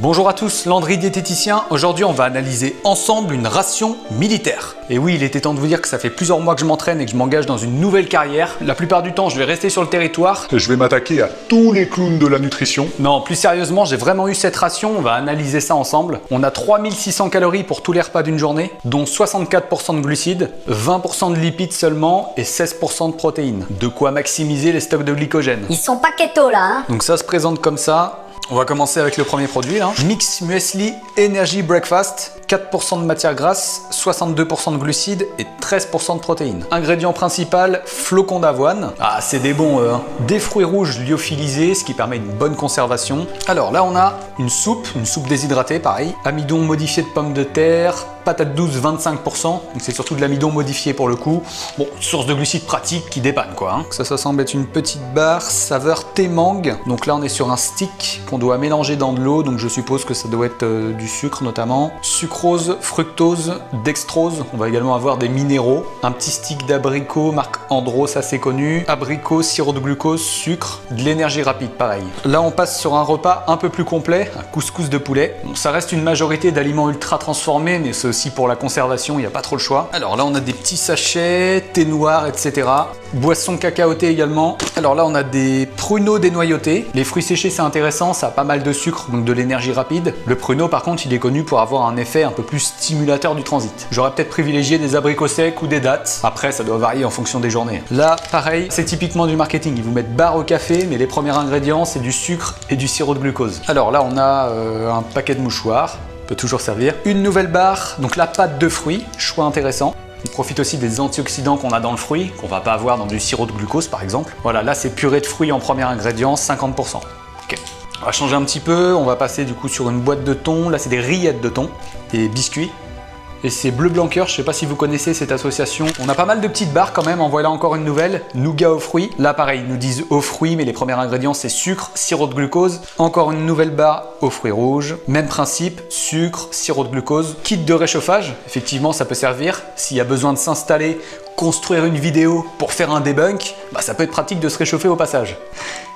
Bonjour à tous, Landry diététicien. Aujourd'hui, on va analyser ensemble une ration militaire. Et oui, il était temps de vous dire que ça fait plusieurs mois que je m'entraîne et que je m'engage dans une nouvelle carrière. La plupart du temps, je vais rester sur le territoire. Je vais m'attaquer à tous les clowns de la nutrition. Non, plus sérieusement, j'ai vraiment eu cette ration. On va analyser ça ensemble. On a 3600 calories pour tous les repas d'une journée, dont 64% de glucides, 20% de lipides seulement et 16% de protéines. De quoi maximiser les stocks de glycogène. Ils sont pas keto là, hein. Donc ça se présente comme ça. On va commencer avec le premier produit là. Mix Muesli Energy Breakfast. 4% de matière grasse, 62% de glucides et 13% de protéines. Ingrédient principal, flocons d'avoine. Ah, c'est des bons eux, hein. Des fruits rouges lyophilisés, ce qui permet une bonne conservation. Alors là, on a une soupe déshydratée, pareil. Amidon modifié de pommes de terre, patate douce 25%. Donc c'est surtout de l'amidon modifié pour le coup. Bon, source de glucides pratique qui dépanne quoi. Hein. Ça semble être une petite barre saveur thé mangue. Donc là, on est sur un stick qu'on doit mélanger dans de l'eau. Donc je suppose que ça doit être du sucre notamment. Sucrose, fructose, dextrose. On va également avoir des minéraux. Un petit stick d'abricot, marque Andros, assez connu. Abricot, sirop de glucose, sucre, de l'énergie rapide, pareil. Là, on passe sur un repas un peu plus complet, un couscous de poulet. Bon, ça reste une majorité d'aliments ultra transformés, mais c'est aussi pour la conservation, il n'y a pas trop le choix. Alors là, on a des petits sachets, thé noir, etc. Boisson cacaotée également. Alors là, on a des pruneaux dénoyautés. Les fruits séchés, c'est intéressant, ça a pas mal de sucre, donc de l'énergie rapide. Le pruneau, par contre, il est connu pour avoir un effet un peu plus stimulateur du transit. J'aurais peut-être privilégié des abricots secs ou des dattes. Après, ça doit varier en fonction des journées. Là, pareil, c'est typiquement du marketing. Ils vous mettent barre au café, mais les premiers ingrédients, c'est du sucre et du sirop de glucose. Alors là, on a un paquet de mouchoirs. Peut toujours servir. Une nouvelle barre, donc la pâte de fruits, choix intéressant. On profite aussi des antioxydants qu'on a dans le fruit, qu'on va pas avoir dans du sirop de glucose par exemple. Voilà, là c'est purée de fruits en premier ingrédient, 50%. Ok. On va changer un petit peu, on va passer du coup sur une boîte de thon. Là c'est des rillettes de thon, des biscuits. Et c'est Bleu Blanc Cœur, je sais pas si vous connaissez cette association. On a pas mal de petites barres quand même, en voilà encore une nouvelle. Nougat aux fruits. Là pareil, ils nous disent aux fruits, mais les premiers ingrédients c'est sucre, sirop de glucose. Encore une nouvelle barre aux fruits rouges. Même principe, sucre, sirop de glucose. Kit de réchauffage, effectivement ça peut servir. S'il y a besoin de s'installer, construire une vidéo pour faire un debunk, bah, ça peut être pratique de se réchauffer au passage.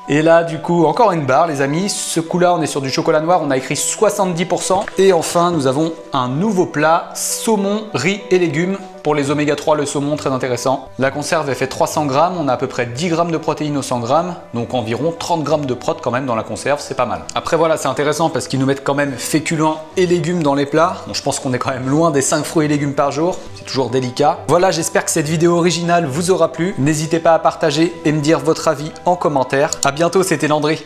Et là, du coup, encore une barre, les amis. Ce coup-là, on est sur du chocolat noir. On a écrit 70%. Et enfin, nous avons un nouveau plat, saumon, riz et légumes. Pour les oméga 3, le saumon, très intéressant. La conserve, elle fait 300 grammes. On a à peu près 10 grammes de protéines au 100 grammes. Donc environ 30 grammes de prot quand même dans la conserve. C'est pas mal. Après, voilà, c'est intéressant parce qu'ils nous mettent quand même féculents et légumes dans les plats. Bon, je pense qu'on est quand même loin des 5 fruits et légumes par jour. C'est toujours délicat. Voilà, j'espère que cette vidéo originale vous aura plu. N'hésitez pas à partager et me dire votre avis en commentaire. À bientôt, c'était Landry.